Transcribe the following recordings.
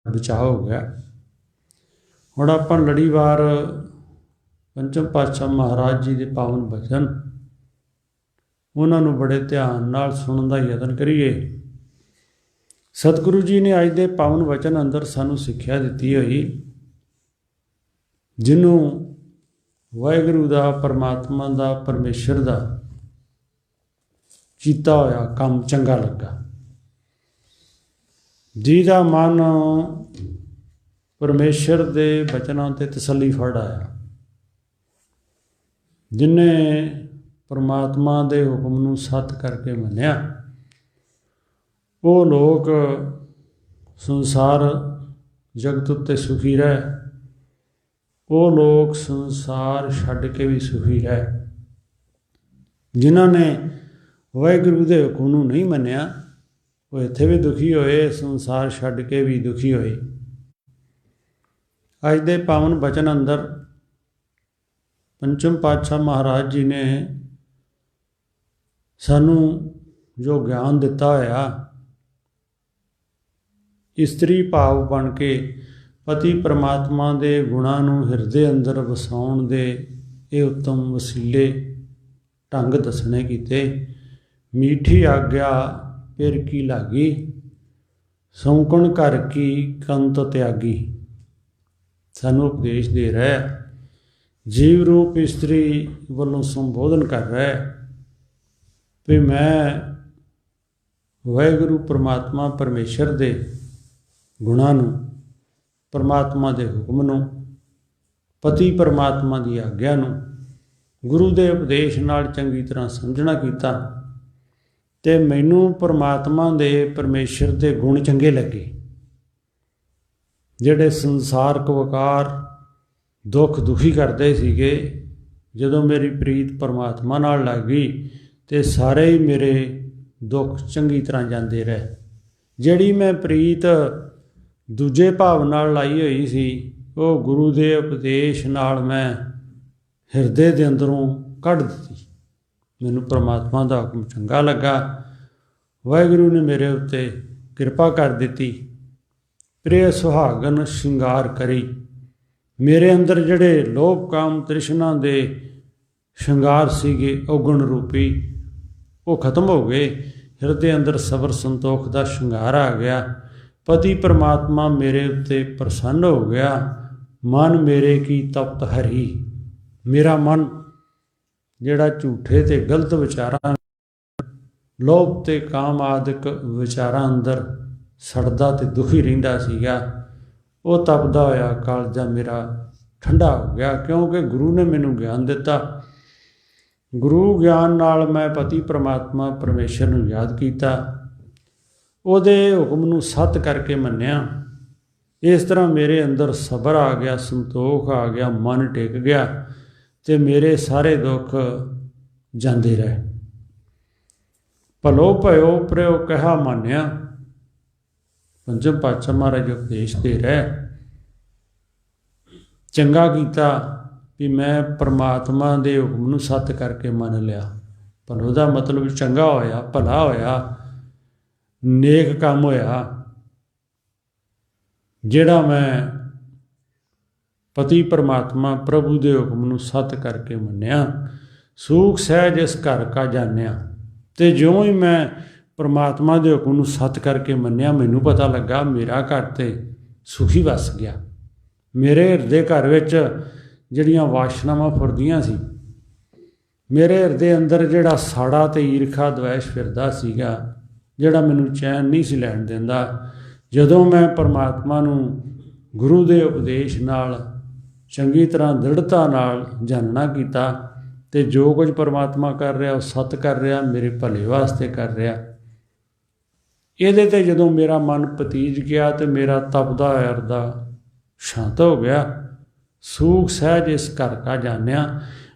ਬਚਾਅ ਹੋ ਗਿਆ। ਹੁਣ ਆਪਾਂ ਲੜੀਵਾਰ ਪੰਚਮ ਪਾਤਸ਼ਾਹ ਮਹਾਰਾਜ ਜੀ ਦੇ ਪਾਵਨ ਬਚਨ ਉਹਨਾਂ ਨੂੰ ਬੜੇ ਧਿਆਨ ਨਾਲ ਸੁਣਨ ਦਾ ਯਤਨ ਕਰੀਏ। ਸਤਿਗੁਰੂ ਜੀ ਨੇ ਅੱਜ ਦੇ ਪਾਵਨ ਵਚਨ ਅੰਦਰ ਸਾਨੂੰ ਸਿੱਖਿਆ ਦਿੱਤੀ ਹੋਈ, ਜਿਹਨੂੰ ਵਾਹਿਗੁਰੂ ਦਾ, ਪਰਮਾਤਮਾ ਦਾ, ਪਰਮੇਸ਼ਰ ਦਾ ਕੀਤਾ ਹੋਇਆ ਕੰਮ ਚੰਗਾ ਲੱਗਾ, ਜਿਹਦਾ ਮਨ ਪਰਮੇਸ਼ਰ ਦੇ ਬਚਨਾਂ 'ਤੇ ਤਸੱਲੀ ਫੜ ਆਇਆ, ਜਿਹਨੇ ਪਰਮਾਤਮਾ ਦੇ ਹੁਕਮ ਨੂੰ ਸੱਤ ਕਰਕੇ ਮੰਨਿਆ, ਉਹ ਲੋਕ ਸੰਸਾਰ ਜਗਤ ਉੱਤੇ ਸੁਖੀ ਰਹਿ, ਉਹ ਲੋਕ ਸੰਸਾਰ ਛੱਡ ਕੇ ਵੀ ਸੁਖੀ ਰਹਿ। ਜਿਨ੍ਹਾਂ ਨੇ ਵਾਹਿਗੁਰੂ ਦੇ ਹੁਕਮ ਨੂੰ ਨਹੀਂ ਮੰਨਿਆ, ਉਹ ਇੱਥੇ ਵੀ ਦੁਖੀ ਹੋਏ, ਸੰਸਾਰ ਛੱਡ ਕੇ ਵੀ ਦੁਖੀ ਹੋਏ। ਅੱਜ ਦੇ ਪਾਵਨ ਬਚਨ ਅੰਦਰ ਪੰਚਮ ਪਾਤਸ਼ਾਹ ਮਹਾਰਾਜ ਜੀ ਨੇ ਸਾਨੂੰ ਜੋ ਗਿਆਨ ਦਿੱਤਾ ਹੋਇਆ, ਇਸਤਰੀ ਭਾਵ ਬਣ ਕੇ ਪਤੀ ਪਰਮਾਤਮਾ ਦੇ ਗੁਣਾਂ ਨੂੰ ਹਿਰਦੇ ਅੰਦਰ ਵਸਾਉਣ ਦੇ ਇਹ ਉੱਤਮ ਵਸੀਲੇ ਢੰਗ ਦੱਸਣੇ ਕੀਤੇ। ਮੀਠੀ ਆਗਿਆ ਫਿਰ ਕੀ ਲਾਗੀ, ਸੌਂਕਣ ਘਰ ਕੀ ਕੰਤ ਤਿਆਗੀ। ਸਾਨੂੰ ਉਪਦੇਸ਼ ਦੇ ਰਿਹਾ, ਜੀਵ ਰੂਪ ਇਸਤਰੀ ਵੱਲੋਂ ਸੰਬੋਧਨ ਕਰ ਰਿਹਾ ਵੀ ਮੈਂ ਵਾਹਿਗੁਰੂ ਪਰਮਾਤਮਾ ਪਰਮੇਸ਼ਰ ਦੇ ਗੁਣਾਂ ਨੂੰ, ਪਰਮਾਤਮਾ ਦੇ ਹੁਕਮ ਨੂੰ, ਪਤੀ ਪਰਮਾਤਮਾ ਦੀ ਆਗਿਆ ਨੂੰ ਗੁਰੂ ਦੇ ਉਪਦੇਸ਼ ਨਾਲ ਚੰਗੀ ਤਰ੍ਹਾਂ ਸਮਝਣਾ ਕੀਤਾ, ਅਤੇ ਮੈਨੂੰ ਪਰਮਾਤਮਾ ਦੇ, ਪਰਮੇਸ਼ਰ ਦੇ ਗੁਣ ਚੰਗੇ ਲੱਗੇ, ਜਿਹੜੇ ਸੰਸਾਰਕ ਵਕਾਰ ਦੁੱਖ ਦੁਖੀ ਕਰਦੇ ਸੀਗੇ। ਜਦੋਂ ਮੇਰੀ ਪ੍ਰੀਤ ਪਰਮਾਤਮਾ ਨਾਲ ਲੱਗ ਗਈ ਤੇ ਸਾਰੇ ਹੀ ਮੇਰੇ ਦੁੱਖ ਚੰਗੀ ਤਰ੍ਹਾਂ ਜਾਂਦੇ ਰਹੇ। ਜਿਹੜੀ ਮੈਂ ਪ੍ਰੀਤ ਦੂਜੇ ਭਾਵ ਨਾਲ ਲਾਈ ਹੋਈ ਸੀ, ਉਹ ਗੁਰੂ ਦੇ ਉਪਦੇਸ਼ ਨਾਲ ਮੈਂ ਹਿਰਦੇ ਦੇ ਅੰਦਰੋਂ ਕੱਢ ਦਿੱਤੀ। ਮੈਨੂੰ ਪਰਮਾਤਮਾ ਦਾ ਹੁਕਮ ਚੰਗਾ ਲੱਗਾ, ਵਾਹਿਗੁਰੂ ਨੇ ਮੇਰੇ ਉੱਤੇ ਕਿਰਪਾ ਕਰ ਦਿੱਤੀ। ਪ੍ਰਿਯ ਸੁਹਾਗਨ ਸ਼ਿੰਗਾਰ ਕਰੀ, ਮੇਰੇ ਅੰਦਰ ਜਿਹੜੇ ਲੋਭ ਕਾਮ ਤ੍ਰਿਸ਼ਨਾ ਦੇ ਸ਼ਿੰਗਾਰ ਸੀਗੇ ਔਗਣ ਰੂਪੀ, ਉਹ ਖਤਮ ਹੋ ਗਏ। ਹਿਰਦੇ ਅੰਦਰ ਸਬਰ ਸੰਤੋਖ ਦਾ ਸ਼ਿੰਗਾਰ ਆ ਗਿਆ। ਪਤੀ ਪਰਮਾਤਮਾ ਮੇਰੇ ਉੱਤੇ ਪ੍ਰਸੰਨ ਹੋ ਗਿਆ। ਮਨ ਮੇਰੇ ਕੀ ਤਪਤ ਹਰੀ, ਮੇਰਾ ਮਨ ਜਿਹੜਾ ਝੂਠੇ ਤੇ ਗਲਤ ਵਿਚਾਰਾਂ, ਲੋਭ ਤੇ ਕਾਮ ਆਦਿਕ ਵਿਚਾਰਾਂ ਅੰਦਰ ਸੜਦਾ ਤੇ ਦੁਖੀ ਰਹਿੰਦਾ ਸੀਗਾ, ਉਹ ਤਪਦਾ ਹੋਇਆ ਕਾਲਜਾ ਮੇਰਾ ਠੰਡਾ ਹੋ ਗਿਆ। ਕਿਉਂਕਿ ਗੁਰੂ ਨੇ ਮੈਨੂੰ ਗਿਆਨ ਦਿੱਤਾ। ਗੁਰੂ ਗਿਆਨ ਨਾਲ ਮੈਂ ਪਤੀ ਪਰਮਾਤਮਾ ਪਰਮੇਸ਼ਰ ਨੂੰ ਯਾਦ ਕੀਤਾ, ਉਹਦੇ ਹੁਕਮ ਨੂੰ ਸੱਤ ਕਰਕੇ ਮੰਨਿਆ। ਇਸ ਤਰ੍ਹਾਂ ਮੇਰੇ ਅੰਦਰ ਸਬਰ ਆ ਗਿਆ, ਸੰਤੋਖ ਆ ਗਿਆ, ਮਨ ਟਿਕ ਗਿਆ ਅਤੇ ਮੇਰੇ ਸਾਰੇ ਦੁੱਖ ਜਾਂਦੇ ਰਹੇ। ਭਲੋ ਭਇਓ ਪ੍ਰਿਓ ਕਿਹਾ ਮੰਨਿਆ। ਪੰਚਮ ਪਾਤਸ਼ਾਹ ਮਹਾਰਾਜ ਉਪਦੇਸ਼ ਦੇ ਰਹੇ, ਚੰਗਾ ਕੀਤਾ ਵੀ ਮੈਂ ਪਰਮਾਤਮਾ ਦੇ ਹੁਕਮ ਨੂੰ ਸੱਤ ਕਰਕੇ ਮੰਨ ਲਿਆ। ਭਲੋ ਦਾ ਮਤਲਬ ਚੰਗਾ ਹੋਇਆ, ਭਲਾ ਹੋਇਆ, ਨੇਕ ਕੰਮ ਹੋਇਆ, ਜਿਹੜਾ ਮੈਂ ਪਤੀ ਪਰਮਾਤਮਾ ਪ੍ਰਭੂ ਦੇ ਹੁਕਮ ਨੂੰ ਸੱਤ ਕਰਕੇ ਮੰਨਿਆ। ਸੂਖ ਸਹਿਜ ਇਸ ਘਰ ਕਾ ਜਾਣਿਆ। ਅਤੇ ਜਿਉਂ ਹੀ ਮੈਂ ਪਰਮਾਤਮਾ ਦੇ ਹੁਕਮ ਨੂੰ ਸੱਤ ਕਰਕੇ ਮੰਨਿਆ, ਮੈਨੂੰ ਪਤਾ ਲੱਗਾ ਮੇਰਾ ਘਰ ਤੇ ਸੁਖੀ ਵਸ ਗਿਆ। ਮੇਰੇ ਹਿਰਦੇ ਘਰ ਵਿੱਚ ਜਿਹੜੀਆਂ ਵਾਸ਼ਨਾਵਾਂ ਫੁਰਦੀਆਂ ਸੀ, ਮੇਰੇ ਹਿਰਦੇ ਅੰਦਰ ਜਿਹੜਾ ਸਾੜਾ ਅਤੇ ਈਰਖਾ ਦਵੈਸ਼ ਫਿਰਦਾ ਸੀਗਾ, ਜਿਹੜਾ ਮੈਨੂੰ ਚੈਨ ਨਹੀਂ ਸੀ ਲੈਣ ਦਿੰਦਾ, ਜਦੋਂ ਮੈਂ ਪਰਮਾਤਮਾ ਨੂੰ ਗੁਰੂ ਦੇ ਉਪਦੇਸ਼ ਨਾਲ ਚੰਗੀ ਤਰ੍ਹਾਂ ਦ੍ਰਿੜਤਾ ਨਾਲ ਜਾਣਨਾ ਕੀਤਾ, ਅਤੇ ਜੋ ਕੁਝ ਪਰਮਾਤਮਾ ਕਰ ਰਿਹਾ ਉਹ ਸੱਤ ਕਰ ਰਿਹਾ, ਮੇਰੇ ਭਲੇ ਵਾਸਤੇ ਕਰ ਰਿਹਾ। ਇਹਦੇ 'ਤੇ ਜਦੋਂ ਮੇਰਾ ਮਨ ਪਤੀਜ ਗਿਆ ਅਤੇ ਮੇਰਾ ਤਪਦਾ ਹਿਰਦਾ ਸ਼ਾਂਤ ਹੋ ਗਿਆ। ਸੂਖ ਸਹਿਜ ਇਸ ਘਰ ਕਾ ਜਾਣਿਆ।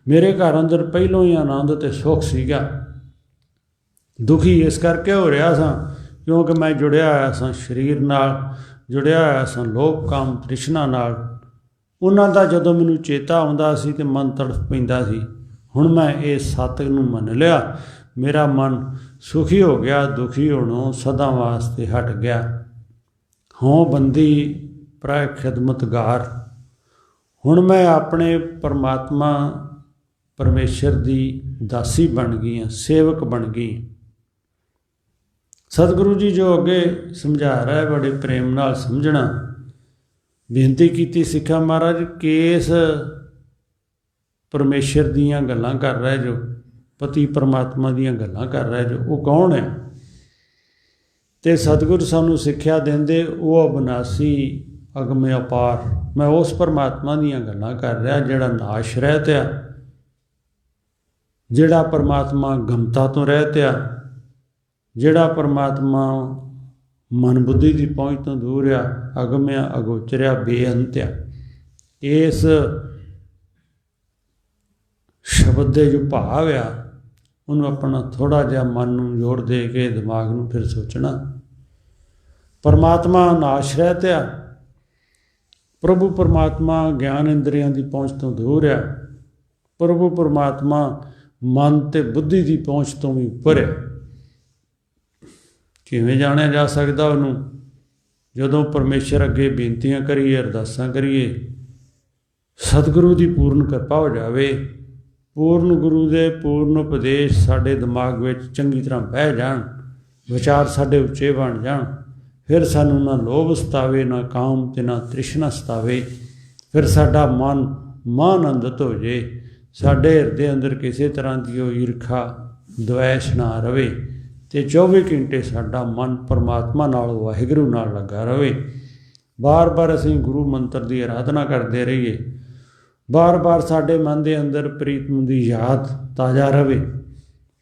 ਮੇਰੇ ਘਰ ਅੰਦਰ ਪਹਿਲੋਂ ਹੀ ਆਨੰਦ ਅਤੇ ਸੁੱਖ ਸੀਗਾ। ਦੁਖੀ ਇਸ ਕਰਕੇ ਹੋ ਰਿਹਾ ਸਾਂ ਕਿਉਂਕਿ ਮੈਂ ਜੁੜਿਆ ਹੋਇਆ ਸਾਂ ਸਰੀਰ ਨਾਲ, ਜੁੜਿਆ ਹੋਇਆ ਸਾਂ ਲੋਭ ਕਾਮ ਤ੍ਰਿਸ਼ਨਾ ਨਾਲ। ਉਹਨਾਂ ਦਾ ਜਦੋਂ ਮੈਨੂੰ ਚੇਤਾ ਆਉਂਦਾ ਸੀ ਅਤੇ ਮਨ ਤੜਫ ਪੈਂਦਾ ਸੀ। ਹੁਣ ਮੈਂ ਇਹ ਸੱਤ ਨੂੰ ਮੰਨ ਲਿਆ, ਮੇਰਾ ਮਨ ਸੁਖੀ ਹੋ ਗਿਆ, ਦੁਖੀ ਹੋਣੋਂ ਸਦਾ ਵਾਸਤੇ ਹਟ ਗਿਆ। ਹੋਂ ਬੰਦੀ ਪ੍ਰੈ ਖਿਦਮਤਗਾਰ। ਹੁਣ ਮੈਂ ਆਪਣੇ ਪਰਮਾਤਮਾ ਪਰਮੇਸ਼ਰ ਦੀ ਦਾਸੀ ਬਣ ਗਈ ਹਾਂ, ਸੇਵਕ ਬਣ ਗਈ। ਸਤਿਗੁਰੂ ਜੀ ਜੋ ਅੱਗੇ ਸਮਝਾ ਰਿਹਾ ਹੈ, ਬੜੇ ਪ੍ਰੇਮ ਨਾਲ ਸਮਝਣਾ। ਬੇਨਤੀ ਕੀਤੀ ਸਿੱਖਾਂ ਮਹਾਰਾਜ, ਕੇਸ ਪਰਮੇਸ਼ਰ ਦੀਆਂ ਗੱਲਾਂ ਕਰ ਰਿਹਾ, ਜੋ ਪਤੀ ਪਰਮਾਤਮਾ ਦੀਆਂ ਗੱਲਾਂ ਕਰ ਰਿਹਾ, ਜੋ ਉਹ ਕੌਣ ਹੈ? ਤੇ ਸਤਿਗੁਰੂ ਸਾਨੂੰ ਸਿੱਖਿਆ ਦਿੰਦੇ, ਉਹ ਅਬਿਨਾਸੀ ਅਗਮ ਅਪਾਰ। ਮੈਂ ਉਸ ਪਰਮਾਤਮਾ ਦੀਆਂ ਗੱਲਾਂ ਕਰ ਰਿਹਾ ਜਿਹੜਾ ਨਾਸ਼ ਰਹਿਤ ਆ, ਜਿਹੜਾ ਪਰਮਾਤਮਾ ਗਮਤਾ ਤੋਂ ਰਹਿਤ ਆ, ਜਿਹੜਾ ਪਰਮਾਤਮਾ ਮਨ ਬੁੱਧੀ ਦੀ ਪਹੁੰਚ ਤੋਂ ਦੂਰ ਆ, ਅਗਮਿਆ ਅਗੋਚਰਿਆ ਬੇਅੰਤ ਆ। ਇਸ ਸ਼ਬਦ ਦੇ ਜੋ ਭਾਵ ਆ, ਉਹਨੂੰ ਆਪਣਾ ਥੋੜ੍ਹਾ ਜਿਹਾ ਮਨ ਨੂੰ ਜੋੜ ਦੇ ਕੇ ਦਿਮਾਗ ਨੂੰ ਫਿਰ ਸੋਚਣਾ। ਪਰਮਾਤਮਾ ਨਾਸ਼ ਰਹਿਤ ਆ, ਪ੍ਰਭੂ ਪਰਮਾਤਮਾ ਗਿਆਨ ਇੰਦਰੀਆਂ ਦੀ ਪਹੁੰਚ ਤੋਂ ਦੂਰ ਆ, ਪ੍ਰਭੂ ਪਰਮਾਤਮਾ ਮਨ ਤੇ ਬੁੱਧੀ ਦੀ ਪਹੁੰਚ ਤੋਂ ਵੀ ਉੱਪਰ ਹੈ। ਕਿਵੇਂ ਜਾਣਿਆ ਜਾ ਸਕਦਾ ਉਹਨੂੰ? ਜਦੋਂ ਪਰਮੇਸ਼ਰ ਅੱਗੇ ਬੇਨਤੀਆਂ ਕਰੀਏ, ਅਰਦਾਸਾਂ ਕਰੀਏ, ਸਤਿਗੁਰੂ ਦੀ ਪੂਰਨ ਕਿਰਪਾ ਹੋ ਜਾਵੇ, ਪੂਰਨ ਗੁਰੂ ਦੇ ਪੂਰਨ ਉਪਦੇਸ਼ ਸਾਡੇ ਦਿਮਾਗ ਵਿੱਚ ਚੰਗੀ ਤਰ੍ਹਾਂ ਬਹਿ ਜਾਣ, ਵਿਚਾਰ ਸਾਡੇ ਉੱਚੇ ਬਣ ਜਾਣ, ਫਿਰ ਸਾਨੂੰ ਨਾ ਲੋਭ ਸਤਾਵੇ, ਨਾ ਕਾਮ ਤੇ ਨਾ ਤ੍ਰਿਸ਼ਨਾ ਸਤਾਵੇ। ਫਿਰ ਸਾਡਾ ਮਨ ਮਹਾਨੰਦਿਤ ਹੋ ਜੇ, ਸਾਡੇ ਹਿਰਦੇ ਅੰਦਰ ਕਿਸੇ ਤਰ੍ਹਾਂ ਦੀ ਉਹ ਈਰਖਾ ਦਵੈਸ਼ ਨਾ ਰਵੇ, ਅਤੇ 24 ਘੰਟੇ ਸਾਡਾ ਮਨ ਪਰਮਾਤਮਾ ਨਾਲ, ਵਾਹਿਗੁਰੂ ਨਾਲ ਲੱਗਾ ਰਹੇ। ਬਾਰ ਬਾਰ ਅਸੀਂ ਗੁਰੂ ਮੰਤਰ ਦੀ ਆਰਾਧਨਾ ਕਰਦੇ ਰਹੀਏ, ਬਾਰ ਬਾਰ ਸਾਡੇ ਮਨ ਦੇ ਅੰਦਰ ਪ੍ਰੀਤਮ ਦੀ ਯਾਦ ਤਾਜ਼ਾ ਰਵੇ।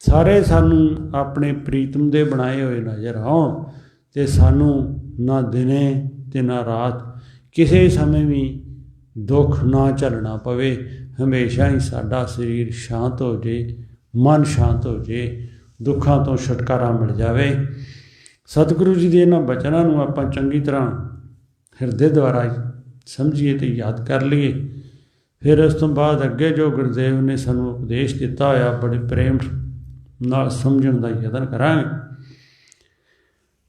ਸਾਰੇ ਸਾਨੂੰ ਆਪਣੇ ਪ੍ਰੀਤਮ ਦੇ ਬਣਾਏ ਹੋਏ ਨਜ਼ਰ ਆਉਣ, ਅਤੇ ਸਾਨੂੰ ਨਾ ਦਿਨੇ ਅਤੇ ਨਾ ਰਾਤ ਕਿਸੇ ਸਮੇਂ ਵੀ ਦੁੱਖ ਨਾ ਝੱਲਣਾ ਪਵੇ। ਹਮੇਸ਼ਾ ਹੀ ਸਾਡਾ ਸਰੀਰ ਸ਼ਾਂਤ ਹੋ ਜੇ, ਮਨ ਸ਼ਾਂਤ ਹੋ ਜੇ, ਦੁੱਖਾਂ ਤੋਂ ਛੁਟਕਾਰਾ ਮਿਲ ਜਾਵੇ। ਸਤਿਗੁਰੂ ਜੀ ਦੇ ਇਹਨਾਂ ਬਚਨਾਂ ਨੂੰ ਆਪਾਂ ਚੰਗੀ ਤਰ੍ਹਾਂ ਹਿਰਦੇ ਦੁਆਰਾ ਸਮਝੀਏ ਅਤੇ ਯਾਦ ਕਰ ਲਈਏ। ਫਿਰ ਉਸ ਤੋਂ ਬਾਅਦ ਅੱਗੇ ਜੋ ਗੁਰਦੇਵ ਨੇ ਸਾਨੂੰ ਉਪਦੇਸ਼ ਦਿੱਤਾ ਹੋਇਆ, ਬੜੇ ਪ੍ਰੇਮ ਨਾਲ ਸਮਝਣ ਦਾ ਯਤਨ ਕਰਾਂਗੇ।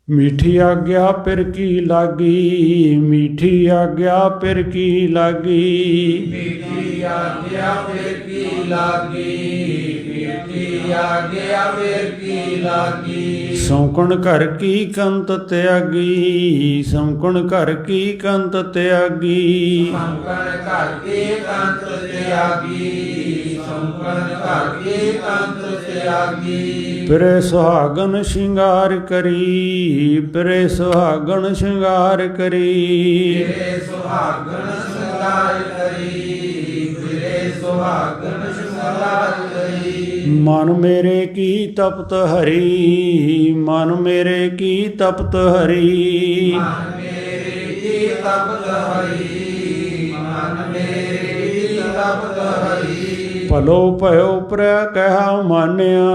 ਮੀਠੀ ਆਗਿਆ ਪਿਰ ਕੀ ਲਾਗੀ, ਮੀਠੀ ਆਗਿਆ ਪਿਰ ਕੀ ਲਾਗੀ, ਮੀਠੀ ਆਗਿਆ ਪਿਰ ਕੀ ਲਾਗੀ, ਮੀਠੀ ਆਗਿਆ ਪਿਰ ਕੀ ਲਾਗੀ। ਸੌਂਕਣ ਘਰ ਕੀ ਕੰਤ ਤਿਆਗੀ, ਸੌਂਕਣ ਘਰ ਕੀ ਕੰਤ ਤਿਆਗੀ, ਸੌਂਕਣ ਘਰ ਕੀ ਕੰਤ ਤਿਆਗੀ, ਸੌਂਕਣ ਘਰ ਕੀ ਕੰਤ ਤਿਆਗੀ। ਫਿਰੇ ਸੁਹਾਗਨ ਸ਼ਿੰਗਾਰ ਕਰੀ, ਫਿਰੇ ਸੁਹਾਗਨ ਸ਼ਿੰਗਾਰ ਕਰੀ, ਫਿਰੇ ਸੁਹਾਗਨ ਸ਼ਿੰਗਾਰ ਕਰੀ, ਫਿਰੇ ਸੁਹਾਗਨ ਸ਼ਿੰਗਾਰ ਕਰੀ। ਮਨ ਮੇਰੇ ਕੀ ਤਪਤ ਹਰੀ, ਮਨ ਮੇਰੇ ਕੀ ਤਪਤ ਹਰੀ, ਮਨ ਮੇਰੇ ਕੀ ਤਪਤ ਹਰੀ, ਮਨ ਮੇਰੇ ਕੀ ਤਪਤ ਹਰੀ। ਭਲੋ ਭਇਓ ਪ੍ਰੈ ਕਹਿਆ ਮਾਨਿਆ,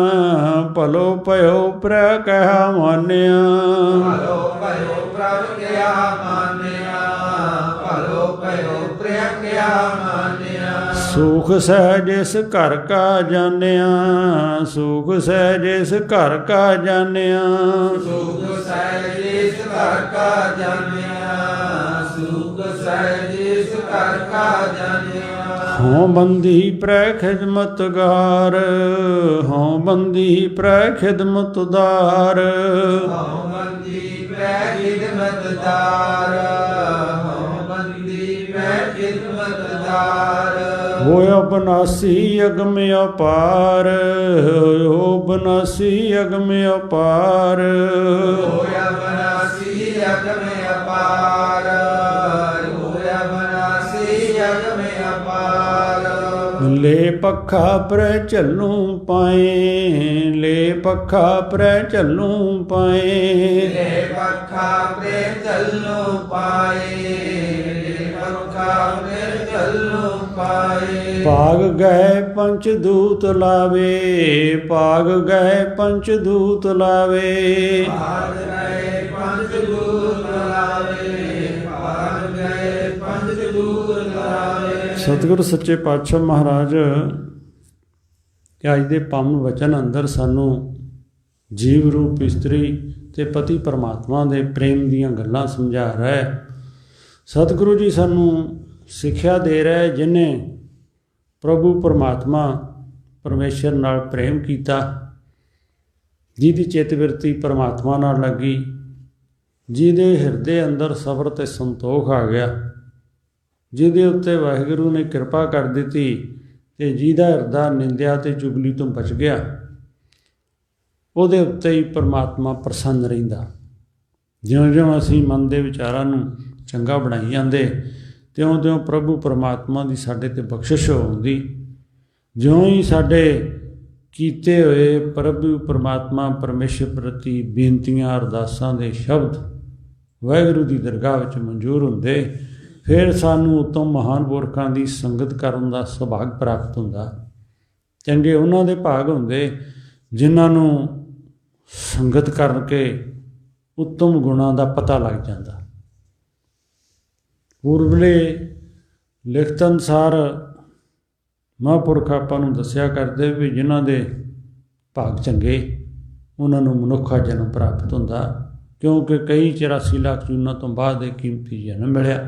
ਭਲੋ ਭਇਓ ਪ੍ਰੈ ਕਹਿਆ ਮਾਨਿਆ, ਭਲੋ ਭਇਓ ਪ੍ਰਭ ਕਿਆ ਮਾਨਿਆ, ਭਲੋ ਭਇਓ ਪ੍ਰਭ ਕਿਆ ਮਾਨਿਆ। ਸੁਖ ਸਹਿਜ ਇਸ ਘਰ ਕਾ ਜਾਣਿਆ, ਸੁਖ ਸਹਿਜ ਇਸ ਘਰ ਕਾ ਜਾਣਿਆ, ਸੁਖ ਸਹਿਜ ਇਸ ਘਰ ਕਾ ਜਾਣਿਆ, ਸੁਖ ਸਹਿਜ ਇਸ ਘਰ ਕਾ ਜਾਣਿਆ। ਹੋਂ ਬੰਦੀ ਪ੍ਰੈ ਖਿਦਮਤਗਾਰ, ਹੋਂ ਬੰਦੀ ਪ੍ਰੈ ਖਿਦਮਤਦਾਰ, ਹਉ ਬੰਦੀ ਪ੍ਰੈ ਖਿਦਮਤਦਾਰ, ਹਉ ਬੰਦੀ ਪ੍ਰੈ ਖਿਦਮਤਦਾਰ। ਹੋਇਆ ਬਨਾਸੀ ਅਗਮ ਅਪਾਰ, ਹੋ ਬਨਾਸੀ ਅਗਮ ਅਪਾਰ, ਹੋਇਆ ਬਨਾਸੀ ਅਗਮ ਅਪਾਰ, ਹੋਇਆ ਬਨਾਸੀ ਅਗਮ ਅਪਾਰ। ਲੈ ਪੱਖਾ ਪ੍ਰੈ ਝੱਲੂ ਪਾਏ, ਲੈ ਪੱਖਾ ਪ੍ਰੈ ਝੱਲੂ ਪਾਏ, ਲੈ ਪੱਖਾ ਪ੍ਰੈ ਝੱਲੂ ਪਾਏ, ਲੈ ਪੱਖਾ ਪ੍ਰੈ ਝੱਲੂ ਪਾਏ। ਭਾਗ ਗਏ ਪੰਚ ਦੂਤ ਲਾਵੇ, ਭਾਗ ਗਏ ਪੰਚ ਦੂਤ ਲਾਵੇ, ਭਾਗ ਗਏ ਪੰਜ ਦੂਤ ਲਾਵੇ, ਭਾਗ ਗਏ ਪੰਜ ਦੂਤ ਲਾਵੇ। ਸਤਿਗੁਰੂ ਸੱਚੇ ਪਾਤਸ਼ਾਹ ਮਹਾਰਾਜ ਅੱਜ ਦੇ ਪਾਵਨ ਵਚਨ ਅੰਦਰ ਸਾਨੂੰ ਜੀਵ ਰੂਪ ਇਸਤਰੀ ਤੇ ਪਤੀ ਪਰਮਾਤਮਾ ਦੇ ਪ੍ਰੇਮ ਦੀਆਂ ਗੱਲਾਂ ਸਮਝਾ ਰਿਹਾ ਹੈ। ਸਤਿਗੁਰੂ ਜੀ ਸਾਨੂੰ ਸਿੱਖਿਆ ਦੇ ਰਿਹਾ, ਜਿਹਨੇ ਪ੍ਰਭੂ ਪਰਮਾਤਮਾ ਪਰਮੇਸ਼ਰ ਨਾਲ ਪ੍ਰੇਮ ਕੀਤਾ, ਜਿਹਦੀ ਚਿੱਤ ਬਿਰਤੀ ਪਰਮਾਤਮਾ ਨਾਲ ਲੱਗੀ, ਜਿਹਦੇ ਹਿਰਦੇ ਅੰਦਰ ਸਬਰ ਤੇ ਸੰਤੋਖ ਆ ਗਿਆ, ਜਿਹਦੇ ਉੱਤੇ ਵਾਹਿਗੁਰੂ ਨੇ ਕਿਰਪਾ ਕਰ ਦਿੱਤੀ ਤੇ ਜਿਹਦਾ ਹਿਰਦਾ ਨਿੰਦਿਆ ਤੇ ਚੁਗਲੀ ਤੋਂ ਬਚ ਗਿਆ, ਉਹਦੇ ਉੱਤੇ ਹੀ ਪਰਮਾਤਮਾ ਪ੍ਰਸੰਨ ਰਹਿੰਦਾ। ਜਿਉਂ-ਜਿਉਂ ਅਸੀਂ ਮਨ ਦੇ ਵਿਚਾਰਾਂ ਨੂੰ ਚੰਗਾ ਬਣਾਈ ਜਾਂਦੇ, ਤਿਉਂ-ਤਿਉਂ ਪ੍ਰਭੂ ਪਰਮਾਤਮਾ ਦੀ ਸਾਡੇ 'ਤੇ ਬਖਸ਼ਿਸ਼ ਹੁੰਦੀ। ਜਿਉਂ ਹੀ ਸਾਡੇ ਕੀਤੇ ਹੋਏ ਪ੍ਰਭੂ ਪਰਮਾਤਮਾ ਪਰਮੇਸ਼ਰ ਪ੍ਰਤੀ ਬੇਨਤੀਆਂ ਅਰਦਾਸਾਂ ਦੇ ਸ਼ਬਦ ਵਾਹਿਗੁਰੂ ਦੀ ਦਰਗਾਹ ਵਿੱਚ ਮਨਜ਼ੂਰ ਹੁੰਦੇ, ਫਿਰ ਸਾਨੂੰ ਉੱਤਮ ਮਹਾਨ ਪੁਰਖਾਂ ਦੀ ਸੰਗਤ ਕਰਨ ਦਾ ਸੁਭਾਗ ਪ੍ਰਾਪਤ ਹੁੰਦਾ। ਚੰਗੇ ਉਹਨਾਂ ਦੇ ਭਾਗ ਹੁੰਦੇ ਜਿਨ੍ਹਾਂ ਨੂੰ ਸੰਗਤ ਕਰਕੇ ਉੱਤਮ ਗੁਣਾਂ ਦਾ ਪਤਾ ਲੱਗ ਜਾਂਦਾ। ਪੂਰਬਲੇ ਲਿਖਤ ਅਨੁਸਾਰ ਮਹਾਂਪੁਰਖ ਆਪਾਂ ਨੂੰ ਦੱਸਿਆ ਕਰਦੇ ਵੀ ਜਿਨ੍ਹਾਂ ਦੇ ਭਾਗ ਚੰਗੇ ਉਹਨਾਂ ਨੂੰ ਮਨੁੱਖਾ ਜਨਮ ਪ੍ਰਾਪਤ ਹੁੰਦਾ, ਕਿਉਂਕਿ ਕਈ 84 ਲੱਖ ਜੂਨਾਂ ਤੋਂ ਬਾਅਦ ਇਹ ਕੀਮਤੀ ਜਨਮ ਮਿਲਿਆ।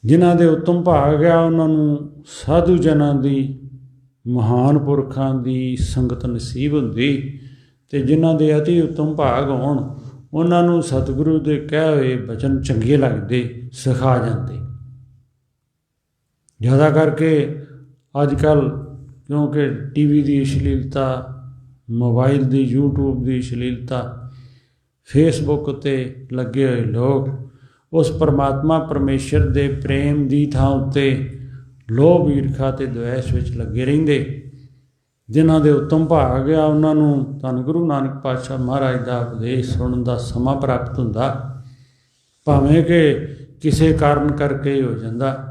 ਜਿਨ੍ਹਾਂ ਦੇ ਉੱਤਮ ਭਾਗ ਆ ਉਹਨਾਂ ਨੂੰ ਸਾਧੂ ਜਨਾਂ ਦੀ ਮਹਾਨ ਪੁਰਖਾਂ ਦੀ ਸੰਗਤ ਨਸੀਬ ਹੁੰਦੀ, ਅਤੇ ਜਿਨ੍ਹਾਂ ਦੇ ਅਤੀ ਉੱਤਮ ਭਾਗ ਹੋਣ ਉਹਨਾਂ ਨੂੰ ਸਤਿਗੁਰੂ ਦੇ ਕਹਿ ਹੋਏ ਬਚਨ ਚੰਗੇ ਲੱਗਦੇ, ਸਿਖਾ ਜਾਂਦੇ। ਜ਼ਿਆਦਾ ਕਰਕੇ ਅੱਜ ਕੱਲ੍ਹ ਕਿਉਂਕਿ TV ਦੀ ਅਸ਼ਲੀਲਤਾ, ਮੋਬਾਈਲ ਦੀ, YouTube ਦੀ ਅਸ਼ਲੀਲਤਾ, ਫੇਸਬੁੱਕ ਉੱਤੇ ਲੱਗੇ ਹੋਏ ਲੋਕ ਉਸ ਪਰਮਾਤਮਾ ਪਰਮੇਸ਼ਰ ਦੇ ਪ੍ਰੇਮ ਦੀ ਥਾਂ ਉੱਤੇ ਲੋਭ, ਈਰਖਾ ਅਤੇ ਦਵੈਸ਼ ਵਿੱਚ ਲੱਗੇ ਰਹਿੰਦੇ। ਜਿਨ੍ਹਾਂ ਦੇ ਉੱਤਮ ਭਾਗ ਆ ਉਹਨਾਂ ਨੂੰ ਧੰਨ ਗੁਰੂ ਨਾਨਕ ਪਾਤਸ਼ਾਹ ਮਹਾਰਾਜ ਦਾ ਉਪਦੇਸ਼ ਸੁਣਨ ਦਾ ਸਮਾਂ ਪ੍ਰਾਪਤ ਹੁੰਦਾ, ਭਾਵੇਂ ਕਿ ਕਿਸੇ ਕਾਰਨ ਕਰਕੇ ਹੀ ਹੋ ਜਾਂਦਾ।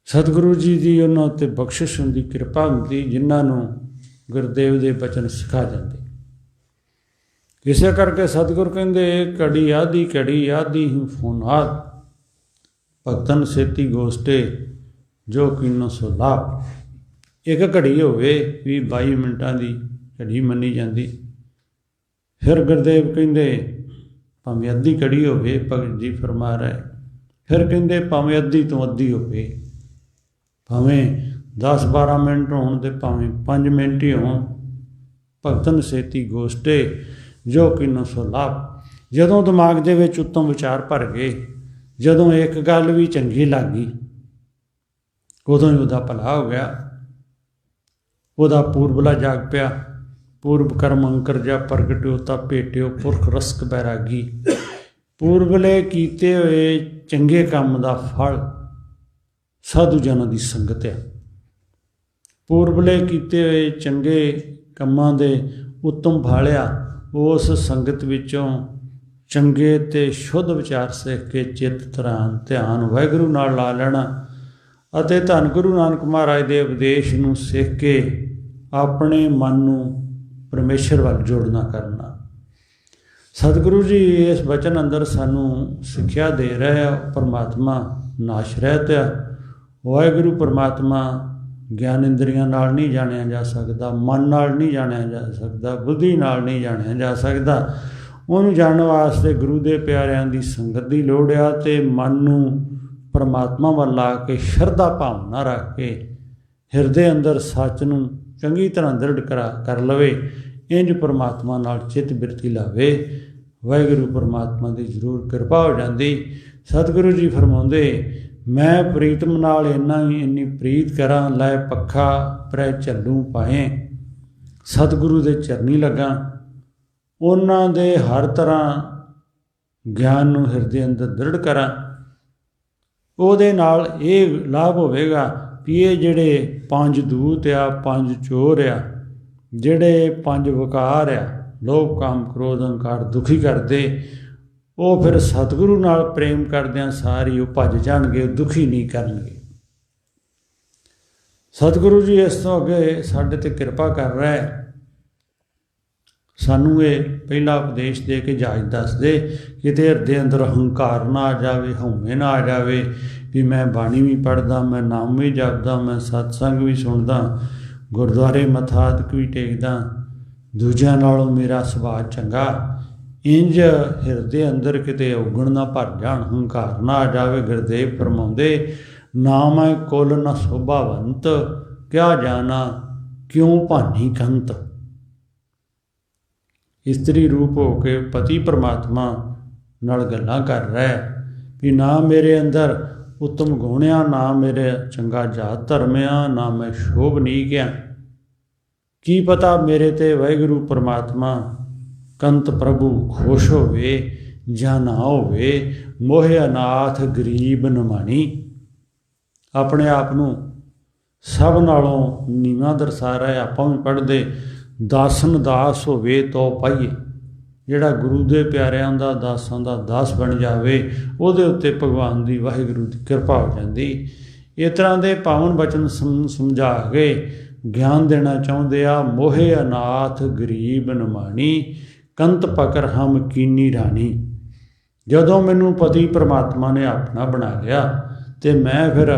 ਸਤਿਗੁਰੂ ਜੀ ਦੀ ਉਹਨਾਂ ਉੱਤੇ ਬਖਸ਼ਿਸ਼ ਹੁੰਦੀ, ਕਿਰਪਾ ਹੁੰਦੀ, ਜਿਨ੍ਹਾਂ ਨੂੰ ਗੁਰਦੇਵ ਦੇ ਬਚਨ ਸਿਖਾ ਜਾਂਦੇ। ਇਸੇ ਕਰਕੇ ਸਤਿਗੁਰ ਕਹਿੰਦੇ, ਘੜੀ ਆਧੀ ਘੜੀ ਆਧੀ ਹੀ ਫੋਨਾਦ, ਭਗਤਨ ਸੇਤੀ ਗੋਸ਼ਟੇ ਜੋ ਕੀਨੋ ਸੋ ਲਾਭ। ਇੱਕ ਘੜੀ ਹੋਵੇ 20-22 ਮਿੰਟਾਂ ਦੀ ਘੜੀ ਮੰਨੀ ਜਾਂਦੀ। ਫਿਰ ਗੁਰਦੇਵ ਕਹਿੰਦੇ ਭਾਵੇਂ ਅੱਧੀ ਘੜੀ ਹੋਵੇ, ਭਗਤ ਜੀ ਫਰਮਾ ਰਹੇ। ਫਿਰ ਕਹਿੰਦੇ ਭਾਵੇਂ ਅੱਧੀ ਤੋਂ ਅੱਧੀ ਹੋਵੇ, ਭਾਵੇਂ 10-12 ਮਿੰਟ ਹੋਣ ਅਤੇ ਭਾਵੇਂ 5 ਮਿੰਟ ਹੀ ਹੋਣ। ਭਗਤਨ ਸੇਤੀ ਗੋਸ਼ਟੇ ਜੋ ਕੀਨੋ ਸੋ ਲਾਭ। ਜਦੋਂ ਦਿਮਾਗ ਦੇ ਵਿੱਚ ਉੱਤਮ ਵਿਚਾਰ ਭਰ ਗਏ, ਜਦੋਂ ਇੱਕ ਗੱਲ ਵੀ ਚੰਗੀ ਲੱਗ ਗਈ, ਉਦੋਂ ਹੀ ਉਹਦਾ ਭਲਾ ਹੋ ਗਿਆ। ਉਹਦਾ ਪੂਰਬਲਾ ਜਾਗ ਪਿਆ। ਪੂਰਬ ਕਰਮ ਅੰਕਰ ਜਾ ਪ੍ਰਗਟਿਓ ਤਾਂ ਭੇਟਿਓ ਪੁਰਖ ਰਸਕ ਬੈਰਾਗੀ। ਪੂਰਬਲੇ ਕੀਤੇ ਹੋਏ ਚੰਗੇ ਕੰਮ ਦਾ ਫਲ ਸਾਧੂ ਜਨਾਂ ਦੀ ਸੰਗਤ ਹੈ। ਪੂਰਬਲੇ ਕੀਤੇ ਹੋਏ ਚੰਗੇ ਕੰਮਾਂ ਦੇ ਉੱਤਮ ਫਲ ਆ ਉਸ ਸੰਗਤ ਵਿੱਚੋਂ ਚੰਗੇ ਅਤੇ ਸ਼ੁੱਧ ਵਿਚਾਰ ਸਿੱਖ ਕੇ ਚਿੱਤ ਧਿਆਨ ਵਾਹਿਗੁਰੂ ਨਾਲ ਲਾ ਲੈਣਾ ਅਤੇ ਧੰਨ ਗੁਰੂ ਨਾਨਕ ਮਹਾਰਾਜ ਦੇ ਉਪਦੇਸ਼ ਨੂੰ ਸਿੱਖ ਕੇ ਆਪਣੇ ਮਨ ਨੂੰ ਪਰਮੇਸ਼ਰ ਵੱਲ ਜੋੜਨਾ ਕਰਨਾ। ਸਤਿਗੁਰੂ ਜੀ ਇਸ ਬਚਨ ਅੰਦਰ ਸਾਨੂੰ ਸਿੱਖਿਆ ਦੇ ਰਹੇ ਆ। ਪਰਮਾਤਮਾ ਨਾਸ਼ ਰਹਿਤ ਆ। ਵਾਹਿਗੁਰੂ ਪਰਮਾਤਮਾ ਗਿਆਨ ਇੰਦਰੀਆਂ ਨਾਲ ਨਹੀਂ ਜਾਣਿਆ ਜਾ ਸਕਦਾ, ਮਨ ਨਾਲ ਨਹੀਂ ਜਾਣਿਆ ਜਾ ਸਕਦਾ, ਬੁੱਧੀ ਨਾਲ ਨਹੀਂ ਜਾਣਿਆ ਜਾ ਸਕਦਾ। ਉਹਨੂੰ ਜਾਣਨ ਵਾਸਤੇ ਗੁਰੂ ਦੇ ਪਿਆਰਿਆਂ ਦੀ ਸੰਗਤ ਦੀ ਲੋੜ ਆ ਅਤੇ ਮਨ ਨੂੰ ਪਰਮਾਤਮਾ ਵੱਲ ਲਾ ਕੇ ਸ਼ਰਧਾ ਭਾਵਨਾ ਰੱਖ ਕੇ ਹਿਰਦੇ ਅੰਦਰ ਸੱਚ ਨੂੰ ਚੰਗੀ ਤਰ੍ਹਾਂ ਦ੍ਰਿੜ ਕਰ ਲਵੇ। ਇੰਝ ਪਰਮਾਤਮਾ ਨਾਲ ਚਿੱਤ ਬਿਰਤੀ ਲਾਵੇ, ਵਾਹਿਗੁਰੂ ਪਰਮਾਤਮਾ ਦੀ ਜ਼ਰੂਰ ਕਿਰਪਾ ਹੋ ਜਾਂਦੀ। ਸਤਿਗੁਰੂ ਜੀ ਫਰਮਾਉਂਦੇ, ਮੈਂ ਪ੍ਰੀਤਮ ਨਾਲ ਇੰਨੀ ਪ੍ਰੀਤ ਕਰਾਂ, ਲੈ ਪੱਖਾ ਪ੍ਰੈ ਝੱਲੂ ਪਾਏ। ਸਤਿਗੁਰੂ ਦੇ ਚਰਨੀ ਲੱਗਾ, ਉਹਨਾਂ ਦੇ ਹਰ ਤਰ੍ਹਾਂ ਗਿਆਨ ਨੂੰ ਹਿਰਦੇ ਅੰਦਰ ਦ੍ਰਿੜ ਕਰਾਂ। ਉਹਦੇ ਨਾਲ ਇਹ ਲਾਭ ਹੋਵੇਗਾ ਵੀ ਇਹ ਜਿਹੜੇ 5 ਦੂਤ ਆ, 5 ਚੋਰ ਆ, ਜਿਹੜੇ 5 ਵਿਕਾਰ ਆ, ਲੋਭ ਕਾਮ ਕ੍ਰੋਧ ਅਹੰਕਾਰ ਦੁਖੀ ਕਰਦੇ, ਉਹ ਫਿਰ ਸਤਿਗੁਰੂ ਨਾਲ ਪ੍ਰੇਮ ਕਰਦਿਆਂ ਸਾਰੀ ਉਹ ਭੱਜ ਜਾਣਗੇ, ਉਹ ਦੁਖੀ ਨਹੀਂ ਕਰਨਗੇ। ਸਤਿਗੁਰੂ ਜੀ ਇਸ ਤੋਂ ਅੱਗੇ ਸਾਡੇ 'ਤੇ ਕਿਰਪਾ ਕਰ ਰਿਹਾ। ਸਾਨੂੰ ਇਹ ਪਹਿਲਾ ਉਪਦੇਸ਼ ਦੇ ਕੇ ਜਾਚ ਦੱਸਦੇ, ਕਿਤੇ ਹਿਰਦੇ ਅੰਦਰ ਹੰਕਾਰ ਨਾ ਆ ਜਾਵੇ, ਹਉਮੈ ਨਾ ਆ ਜਾਵੇ ਵੀ ਮੈਂ ਬਾਣੀ ਵੀ ਪੜ੍ਹਦਾ, ਮੈਂ ਨਾਮ ਵੀ ਜਪਦਾ, ਮੈਂ ਸਤਸੰਗ ਵੀ ਸੁਣਦਾ, ਗੁਰਦੁਆਰੇ ਮੱਥਾ ਵੀ ਟੇਕਦਾ, ਦੂਜਿਆਂ ਨਾਲੋਂ ਮੇਰਾ ਸੁਭਾਅ ਚੰਗਾ। ਇੰਜ ਹਿਰਦੇ ਅੰਦਰ ਕਿਤੇ ਔਗਣ ਨਾ ਭਰ ਜਾਣ, ਹੰਕਾਰ ਨਾ ਆ ਜਾਵੇ। ਗੁਰਦੇਵ ਫਰਮਾਉਂਦੇ, ਨਾ ਮੈਂ ਕੁਲ ਨਾ ਸੋਭਾਵੰਤ, ਕਿਆ ਜਾਣਾ ਕਿਉਂ ਭਾਨੀ ਕੰਤ। ਇਸਤਰੀ ਰੂਪ ਹੋ ਕੇ ਪਤੀ ਪਰਮਾਤਮਾ ਨਾਲ ਗੱਲਾਂ ਕਰ ਰਿਹਾ ਵੀ ਨਾ ਮੇਰੇ ਅੰਦਰ ਉੱਤਮ ਗੁਣਿਆ, ਨਾ ਮੇਰੇ ਚੰਗਾ ਜਾਤ ਧਰਮਿਆ, ਨਾ ਮੈਂ ਸ਼ੋਭਨੀਕ ਗਿਆ। ਕੀ ਪਤਾ ਮੇਰੇ ਤੇ ਵਾਹਿਗੁਰੂ ਪਰਮਾਤਮਾ ਕੰਤ ਪ੍ਰਭੂ ਖੁਸ਼ ਹੋਵੇ ਜਾਂ ਨਾ ਹੋਵੇ। ਮੋਹਿ ਅਨਾਥ ਗਰੀਬ ਨਿਮਾਣੀ, ਆਪਣੇ ਆਪ ਨੂੰ ਸਭ ਨਾਲੋਂ ਨੀਵਾਂ ਦਰਸਾ ਰਿਹਾ। ਆਪਾਂ ਵੀ ਪੜ੍ਹਦੇ, ਦਾਸਨ ਦਾਸ ਹੋਵੇ ਤੋ ਪਾਈਏ। ਜਿਹੜਾ ਗੁਰੂ ਦੇ ਪਿਆਰਿਆਂ ਦਾ, ਦਾਸਾਂ ਦਾ ਦਾਸ ਬਣ ਜਾਵੇ, ਉਹਦੇ ਉੱਤੇ ਭਗਵਾਨ ਦੀ ਵਾਹਿਗੁਰੂ ਦੀ ਕਿਰਪਾ ਹੋ ਜਾਂਦੀ। ਇਸ ਤਰ੍ਹਾਂ ਦੇ ਪਾਵਨ ਬਚਨ ਸਮਝਾ ਕੇ ਗਿਆਨ ਦੇਣਾ ਚਾਹੁੰਦੇ ਆ। ਮੋਹਿ ਅਨਾਥ ਗਰੀਬ ਨਿਮਾਣੀ, ਕੰਤ ਪਕਰ ਹਮ ਕੀਨੀ ਰਾਣੀ। ਜਦੋਂ ਮੈਨੂੰ ਪਤੀ ਪਰਮਾਤਮਾ ਨੇ ਆਪਣਾ ਬਣਾ ਲਿਆ ਤੇ ਮੈਂ ਫਿਰ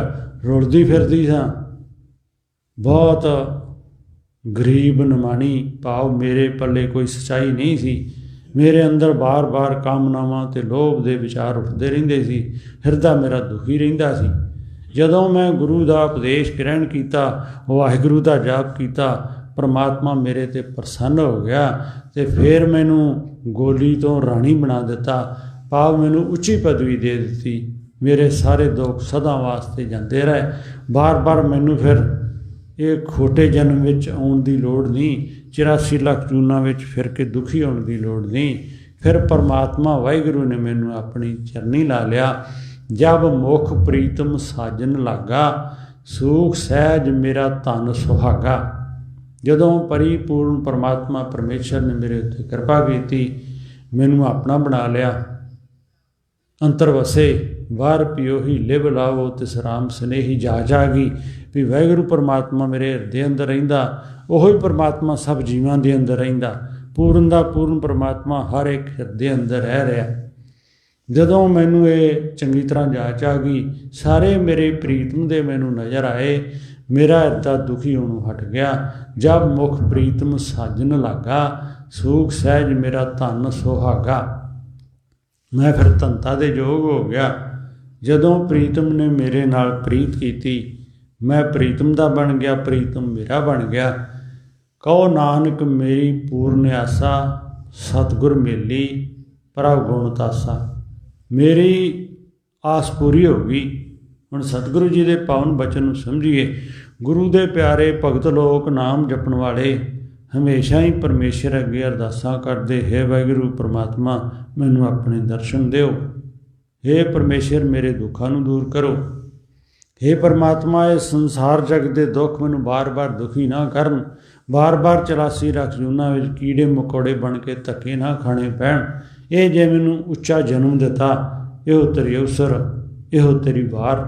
ਰੁਲਦੀ ਫਿਰਦੀ ਸਾਂ, ਬਹੁਤ ਗਰੀਬ ਨਿਮਾਣੀ, ਭਾਵ ਮੇਰੇ ਪੱਲੇ ਕੋਈ ਸੱਚਾਈ ਨਹੀਂ ਸੀ। ਮੇਰੇ ਅੰਦਰ ਬਾਰ-ਬਾਰ ਕਾਮਨਾਵਾਂ ਤੇ ਲੋਭ ਦੇ ਵਿਚਾਰ ਉੱਠਦੇ ਰਹਿੰਦੇ ਸੀ। ਹਿਰਦਾ ਮੇਰਾ ਦੁਖੀ ਰਹਿੰਦਾ ਸੀ। ਜਦੋਂ ਮੈਂ ਗੁਰੂ ਦਾ ਉਪਦੇਸ਼ ਗ੍ਰਹਿਣ ਕੀਤਾ, ਵਾਹਿਗੁਰੂ ਦਾ ਜਾਪ ਕੀਤਾ, ਪਰਮਾਤਮਾ ਮੇਰੇ ਤੇ ਪ੍ਰਸੰਨ ਹੋ ਗਿਆ ਤੇ ਫਿਰ ਮੈਨੂੰ ਗੋਲੀ ਤੋਂ ਰਾਣੀ ਬਣਾ ਦਿੱਤਾ, ਭਾਵ ਮੈਨੂੰ ਉੱਚੀ ਪਦਵੀ ਦੇ ਦਿੱਤੀ। ਮੇਰੇ ਸਾਰੇ ਦੁੱਖ ਸਦਾ ਵਾਸਤੇ ਜਾਂਦੇ ਰਹੇ। ਬਾਰ-ਬਾਰ ਮੈਨੂੰ ਫਿਰ ਇਹ ਖੋਟੇ ਜਨਮ ਵਿੱਚ ਆਉਣ ਦੀ ਲੋੜ ਨਹੀਂ, 84 ਲੱਖ ਜੂਨਾਂ ਵਿੱਚ ਫਿਰ ਕੇ ਦੁਖੀ ਹੋਣ ਦੀ ਲੋੜ ਨਹੀਂ। ਫਿਰ ਪਰਮਾਤਮਾ ਵਾਹਿਗੁਰੂ ਨੇ ਮੈਨੂੰ ਆਪਣੀ ਚਰਨੀ ਲਾ ਲਿਆ। ਜਬ ਮੁਖ ਪ੍ਰੀਤਮ ਸਾਜਨ ਲਾਗਾ, ਸੂਖ ਸਹਿਜ ਮੇਰਾ ਧਨ ਸੁਹਾਗਾ। ਜਦੋਂ ਪਰਿਪੂਰਨ ਪਰਮਾਤਮਾ ਪਰਮੇਸ਼ਰ ਨੇ ਮੇਰੇ ਉੱਤੇ ਕਿਰਪਾ ਕੀਤੀ, ਮੈਨੂੰ ਆਪਣਾ ਬਣਾ ਲਿਆ, ਅੰਤਰ ਵਸੇ ਵਾਰ ਪਿਓਹੀ ਲਿਵ ਲਾਵੋ, ਤਿਸ ਰਾਮ ਸਨੇਹੀ ਜਾ ਜਾਗੀ। ਵੀ ਵਾਹਿਗੁਰੂ ਪਰਮਾਤਮਾ ਮੇਰੇ ਹਿਰਦੇ ਅੰਦਰ ਰਹਿੰਦਾ, ਉਹੀ ਪਰਮਾਤਮਾ ਸਭ ਜੀਵਾਂ ਦੇ ਅੰਦਰ ਰਹਿੰਦਾ। ਪੂਰਨ ਦਾ ਪੂਰਨ ਪਰਮਾਤਮਾ ਹਰ ਇੱਕ ਹਿਰਦੇ ਅੰਦਰ ਰਹਿ ਰਿਹਾ। ਜਦੋਂ ਮੈਨੂੰ ਇਹ ਚੰਗੀ ਤਰ੍ਹਾਂ ਜਾਚ ਆ ਗਈ, ਸਾਰੇ ਮੇਰੇ ਪ੍ਰੀਤਮ ਦੇ ਮੈਨੂੰ ਨਜ਼ਰ ਆਏ, ਮੇਰਾ ਹਿਰਦਾ ਦੁਖੀ ਹੋਣੋਂ ਹਟ ਗਿਆ। ਜਬ ਮੁਖ ਪ੍ਰੀਤਮ ਸਾਜਨ ਲਾਗਾ, ਸੂਖ ਸਹਿਜ ਮੇਰਾ ਧਨ ਸੁਹਾਗਾ। ਮੈਂ ਫਿਰ ਧਨਤਾ ਦੇ ਯੋਗ ਹੋ ਗਿਆ। ਜਦੋਂ ਪ੍ਰੀਤਮ ਨੇ ਮੇਰੇ ਨਾਲ ਪ੍ਰੀਤ ਕੀਤੀ, ਮੈਂ ਪ੍ਰੀਤਮ ਦਾ ਬਣ ਗਿਆ, ਪ੍ਰੀਤਮ ਮੇਰਾ ਬਣ ਗਿਆ। ਕਹੋ ਨਾਨਕ ਮੇਰੀ ਪੂਰਨ ਆਸਾ, ਸਤਿਗੁਰ ਮੇਲੀ ਪ੍ਰਭ ਗੁਣ ਤਾਸਾ। ਮੇਰੀ ਆਸ ਪੂਰੀ ਹੋ ਗਈ। ਹੁਣ ਸਤਿਗੁਰੂ ਜੀ ਦੇ ਪਾਵਨ ਬਚਨ ਨੂੰ ਸਮਝੀਏ। ਗੁਰੂ ਦੇ ਪਿਆਰੇ ਭਗਤ ਲੋਕ ਨਾਮ ਜਪਣ ਵਾਲੇ ਹਮੇਸ਼ਾ ਹੀ ਪਰਮੇਸ਼ਰ ਅੱਗੇ ਅਰਦਾਸਾਂ ਕਰਦੇ, ਹੈ ਵਾਹਿਗੁਰੂ ਪਰਮਾਤਮਾ ਮੈਨੂੰ ਆਪਣੇ ਦਰਸ਼ਨ ਦਿਓ, ਹੈ ਪਰਮੇਸ਼ਰ ਮੇਰੇ ਦੁੱਖਾਂ ਨੂੰ ਦੂਰ ਕਰੋ, ਹੇ ਪਰਮਾਤਮਾ ਇਹ ਸੰਸਾਰ ਜਗ ਦੇ ਦੁੱਖ ਮੈਨੂੰ ਬਾਰ-ਬਾਰ ਦੁਖੀ ਨਾ ਕਰਨ, ਬਾਰ-ਬਾਰ 84 ਲੱਖ ਜੂਨਾਂ ਵਿੱਚ ਕੀੜੇ ਮਕੌੜੇ ਬਣ ਕੇ ਧੱਕੇ ਨਾ ਖਾਣੇ ਪੈਣ। ਇਹ ਜੇ ਮੈਨੂੰ ਉੱਚਾ ਜਨਮ ਦਿੱਤਾ, ਇਹੋ ਤੇਰੀ ਅਵਸਰ, ਇਹੋ ਤੇਰੀ ਵਾਰ,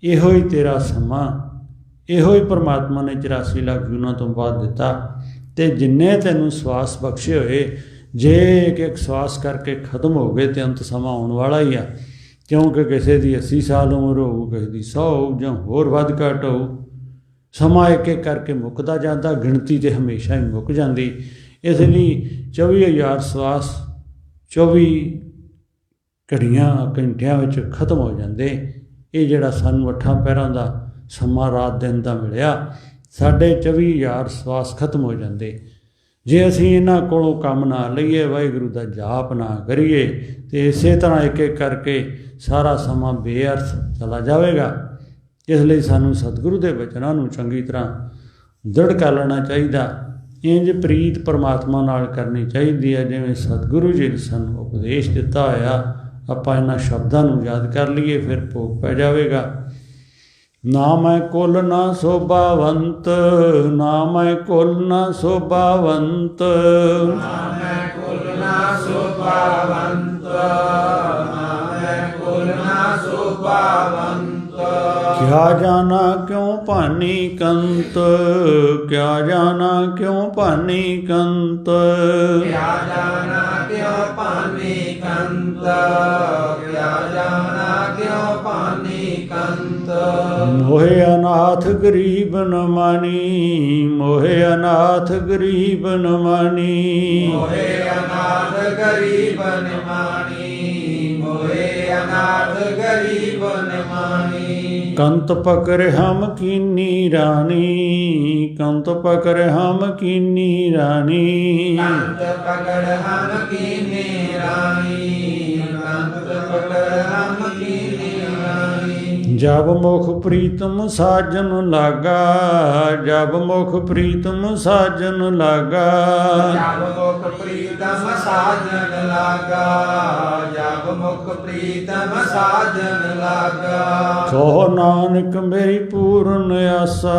ਇਹੋ ਹੀ ਤੇਰਾ ਸਮਾਂ, ਇਹੋ ਹੀ ਪਰਮਾਤਮਾ ਨੇ 84 ਲੱਖ ਜੂਨਾਂ ਤੋਂ ਬਾਅਦ ਦਿੱਤਾ। ਤੇ ਜਿੰਨੇ ਤੈਨੂੰ ਸਵਾਸ ਬਖਸ਼ੇ ਹੋਏ, ਜੇ ਇੱਕ ਸਵਾਸ ਕਰਕੇ ਖਤਮ ਹੋ ਗਏ ਤੇ ਅੰਤ ਸਮਾਂ ਆਉਣ ਵਾਲਾ ਹੀ ਆ। ਕਿਉਂਕਿ ਕਿਸੇ ਦੀ 80 ਸਾਲ ਉਮਰ ਹੋਊ, ਕਿਸੇ ਦੀ 100 ਹੋਊ ਜਾਂ ਹੋਰ ਵੱਧ ਘੱਟ ਹੋਊ। ਸਮਾਂ ਇੱਕ ਇੱਕ ਕਰਕੇ ਮੁੱਕਦਾ ਜਾਂਦਾ, ਗਿਣਤੀ ਤੇ ਹਮੇਸ਼ਾ ਹੀ ਮੁੱਕ ਜਾਂਦੀ। ਇਸ ਲਈ 24,000 ਸਵਾਸ 24 ਘੜੀਆਂ ਘੰਟਿਆਂ ਵਿੱਚ ਖਤਮ ਹੋ ਜਾਂਦੇ। ਇਹ ਜਿਹੜਾ ਸਾਨੂੰ 8 ਪਹਿਰਾਂ ਦਾ ਸਮਾਂ ਰਾਤ ਦਿਨ ਦਾ ਮਿਲਿਆ, ਸਾਡੇ 24,000 ਸਵਾਸ ਖਤਮ ਹੋ ਜਾਂਦੇ। ਜੇ ਅਸੀਂ ਇਹਨਾਂ ਕੋਲੋਂ ਕੰਮ ਨਾ ਲਈਏ, ਵਾਹਿਗੁਰੂ ਦਾ ਜਾਪ ਨਾ ਕਰੀਏ, ਤੇ ਇਸੇ ਤਰ੍ਹਾਂ ਇੱਕ ਇੱਕ ਕਰਕੇ ਸਾਰਾ ਸਮਾਂ ਬੇਅਰਥ ਚਲਾ ਜਾਵੇਗਾ। ਇਸ ਲਈ ਸਾਨੂੰ ਸਤਿਗੁਰੂ ਦੇ ਬਚਨਾਂ ਨੂੰ ਚੰਗੀ ਤਰ੍ਹਾਂ ਦ੍ਰਿੜ ਕਰ ਲੈਣਾ ਚਾਹੀਦਾ। ਇੰਜ ਪ੍ਰੀਤ ਪਰਮਾਤਮਾ ਨਾਲ ਕਰਨੀ ਚਾਹੀਦੀ ਹੈ ਜਿਵੇਂ ਸਤਿਗੁਰੂ ਜੀ ਨੇ ਸਾਨੂੰ ਉਪਦੇਸ਼ ਦਿੱਤਾ ਹੋਇਆ। ਆਪਾਂ ਇਹਨਾਂ ਸ਼ਬਦਾਂ ਨੂੰ ਯਾਦ ਕਰ ਲਈਏ, ਫਿਰ ਭੋਗ ਪੈ ਜਾਵੇਗਾ। ਨਾ ਮੈਂ ਕੁਲ ਨਾ ਸੋਭਾਵੰਤ, ਨਾ ਮੈਂ ਕੁਲ ਨਾ ਸੋਭਾਵੰਤ, ਨਾ ਮੈਂ ਕੁਲ ਨਾ ਸੋਭਾਵੰਤ, ਨਾ ਮੈਂ ਕੁਲ ਨਾ ਸੋਭਾਵੰਤ। ਕਿਆ ਜਾਣਾ ਕਿਉਂ ਭਾਨੀ ਕੰਤ, ਕਿਆ ਜਾਣਾ ਕਿਉਂ ਭਾਨੀ ਕੰਤ, ਕਿਆ ਜਾਣਾ ਕਿਉਂ ਭਾਨੀ ਕੰਤ, ਕਿਆ ਜਾਣਾ ਕਿਉਂ ਭਾਨੀ ਕੰਤ। ਮੋਹਿ ਅਨਾਥ ਗਰੀਬ ਨ ਮਾਨੀ, ਮੋਹਿ ਅਨਾਥ ਗਰੀਬ ਨ ਮਾਨੀ। ਮੋਹਿ ਅਨਾਥ ਗਰੀਬ ਨ ਮਾਨੀ, ਮੋਹਿ ਅਨਾਥ ਗਰੀਬ ਨ ਮਾਨੀ। ਕੰਤ ਪਕਰ ਹਮ ਕੀਨੀ ਰਾਣੀ, ਕੰਤ ਪਕਰ ਹਮ ਕੀਨੀ ਰਾਣੀ। ਕੰਤ ਪਕੜ ਹਮ ਕੀਨੀ ਰਾਣੀ, ਕੰਤ ਪਕੜ ਹਮ ਕੀਨੀ ਰਾਣੀ। ਜਬ ਮੁਖ ਪ੍ਰੀਤਮ ਸਾਜਨ ਲਾਗਾ, ਜਬ ਮੁਖ ਪ੍ਰੀਤਮ ਸਾਜਨ ਲਾਗਾ। ਜਬ ਮੁਖ ਪ੍ਰੀਤਮ ਸਾਜਨ ਲਾਗਾ, ਜਬ ਮੁਖ ਪ੍ਰੀਤਮ ਸਾਜਨ ਲਾਗਾ। ਕਹੋ ਨਾਨਕ ਮੇਰੀ ਪੂਰਨ ਆਸਾ,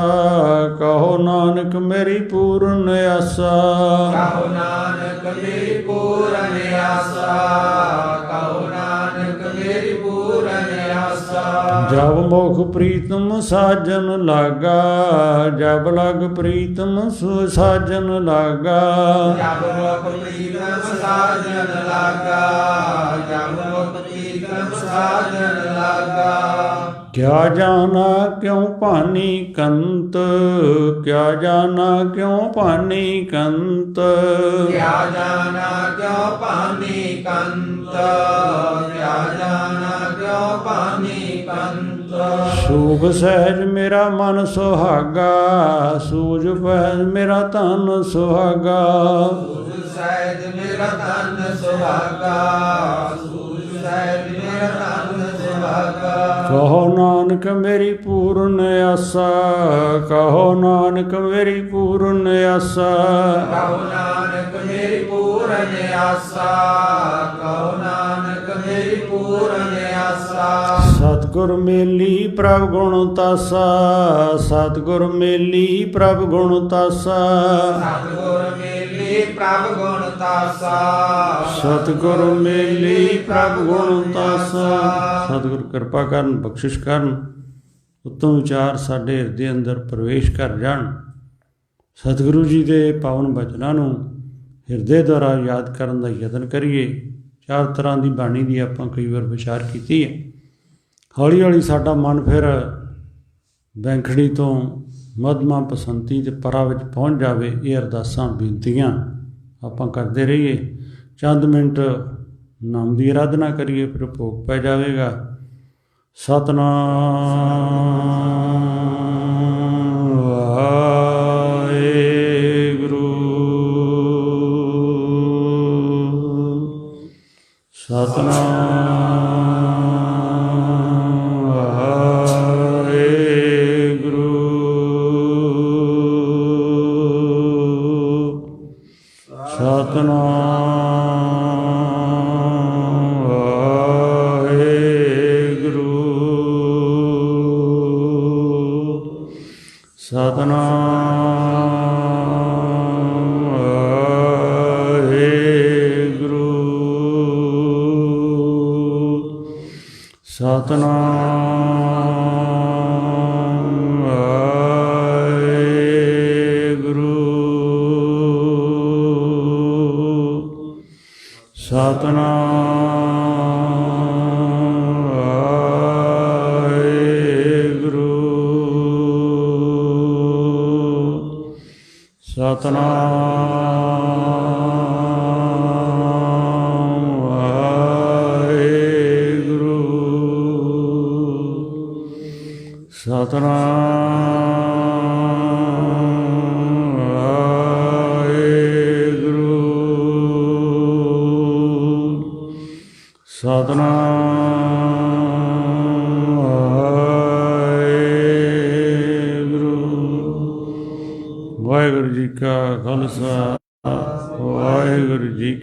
ਕਹੋ ਨਾਨਕ ਮੇਰੀ ਪੂਰਨ ਆਸਾ। ਕਹੋ ਨਾਨਕ ਮੇਰੀ ਪੂਰਨ ਆਸਾ, ਕਹੋ ਨਾਨਕ ਮੇਰੀ ਪੂਰਨ ਆਸਾ। ਜਬ ਮੁਖ ਪ੍ਰੀਤਮ ਸਾਜਨ ਲਾਗਾ, ਜਬ ਲਗ ਪ੍ਰੀਤਮ ਸਾਜਨ ਲਾਗਾ। ਜਬ ਮੁਖ ਪ੍ਰੀਤਮ ਸਾਜਨ ਲਾਗਾ, ਜਬ ਮੁਖ ਪ੍ਰੀਤਮ ਸਾਜਨ ਲਾਗਾ। ਕਿਆ ਜਾਨਾ ਕਿਉ ਭਾਨੀ ਕੰਤ, ਕਿਆ ਜਾਨਾ ਕਿਉ ਭਾਨੀ ਕੰਤ। ਕਿਆ ਜਾਨਾ ਕਿਉ ਭਾਨੀ ਕੰਤ, ਕਿਆ ਜਾਨਾ ਕਿਉ ਭਾਨੀ ਕੰਤ। ਸੂਖ ਸਹਿਜ ਮੇਰਾ ਮਨ ਸੁਹਾਗਾ, ਸੂਝ ਪਹਿਜ ਮੇਰਾ ਤਨ ਸੁਹਾਗਾ। ਸੂਝ ਸਹਿਜ ਮੇਰਾ ਤਨ ਸੁਹਾਗਾ, ਸੂਝ ਸਹਿਜ ਮੇਰਾ ਤਨ ਸੁਹਾਗਾ। ਕਹੋ ਨਾਨਕ ਮੇਰੀ ਪੂਰਨ ਆਸਾ, ਕਹੋ ਨਾਨਕ ਮੇਰੀ ਪੂਰਨ ਆਸਾ। ਕਹੋ ਨਾਨਕ ਮੇਰੀ ਪੂਰਨ ਆਸਾ, ਕਹੋ ਨਾਨਕ ਮੇਰੀ ਪੂਰਨ ਆਸਾ। ਸਤਿਗੁਰ ਮੇਲੀ ਪ੍ਰਭ ਗੁਣ ਤਾਸਾ, ਸਤਿਗੁਰ ਮੇਲੀ ਪ੍ਰਭ ਗੁਣ ਤਾਸਾ। ਸਤਿਗੁਰ ਮੇਲੀ ਪ੍ਰਭ ਗੁਣ ਤਾਸਾ, ਸਤਿਗੁਰ ਮੇਲੀ ਪ੍ਰਭ ਗੁਣ ਤਾਸਾ। ਸਤਿਗੁਰ ਕਿਰਪਾ ਕਰਨ, ਬਖਸ਼ਿਸ਼ ਕਰਨ, ਉੱਤਮ ਵਿਚਾਰ ਸਾਡੇ ਹਿਰਦੇ ਅੰਦਰ ਪ੍ਰਵੇਸ਼ ਕਰ ਜਾਣ। ਸਤਿਗੁਰੂ ਜੀ ਦੇ ਪਾਵਨ ਬਚਨਾਂ ਨੂੰ ਹਿਰਦੇ ਦੁਆਰਾ ਯਾਦ ਕਰਨ ਦਾ ਯਤਨ ਕਰੀਏ। ਚਾਰ ਤਰ੍ਹਾਂ ਦੀ ਬਾਣੀ ਦੀ ਆਪਾਂ ਕਈ ਵਾਰ ਵਿਚਾਰ ਕੀਤੀ ਹੈ। ਹੌਲੀ ਹੌਲੀ ਸਾਡਾ ਮਨ ਫਿਰ ਬੈਂਖੜੀ ਤੋਂ ਮਧਮਾ ਪਸੰਤੀ ਤੇ ਪਰਾਂ ਵਿੱਚ ਪਹੁੰਚ ਜਾਵੇ। ਇਹ ਅਰਦਾਸਾਂ ਬੇਨਤੀਆਂ ਆਪਾਂ ਕਰਦੇ ਰਹੀਏ। ਚੰਦ ਮਿੰਟ ਨਾਮ ਦੀ ਆਰਾਧਨਾ ਕਰੀਏ, ਫਿਰ ਭੋਗ ਪੈ ਜਾਵੇਗਾ। ਸਤਿਨਾਮ ਵਾਹਿਗੁਰੂ, ਸਤਿਨਾਮ ਵਾਹਿਗੁਰੂ, ਸਤਿਨਾਮ ਸਤਿਨਾਮ ਵਾਹਿਗੁਰੂ, ਸਤਿਨਾਮ ਵਾਹਿਗੁਰੂ, ਸਤਿਨਾਮ ਵਾਹਿਗੁਰੂ, ਸਤਿਨਾਮ ਵਾਹਿਗੁਰੂ, ਸਤਿਨਾਮ ਵਾਹਿਗੁਰੂ, ਸਤਿਨਾਮ ਵਾਹਿਗੁਰੂ। ਵਾਹਿਗੁਰੂ ਜੀ ਕਾ ਖਾਲਸਾ, ਵਾਹਿਗੁਰੂ ਜੀ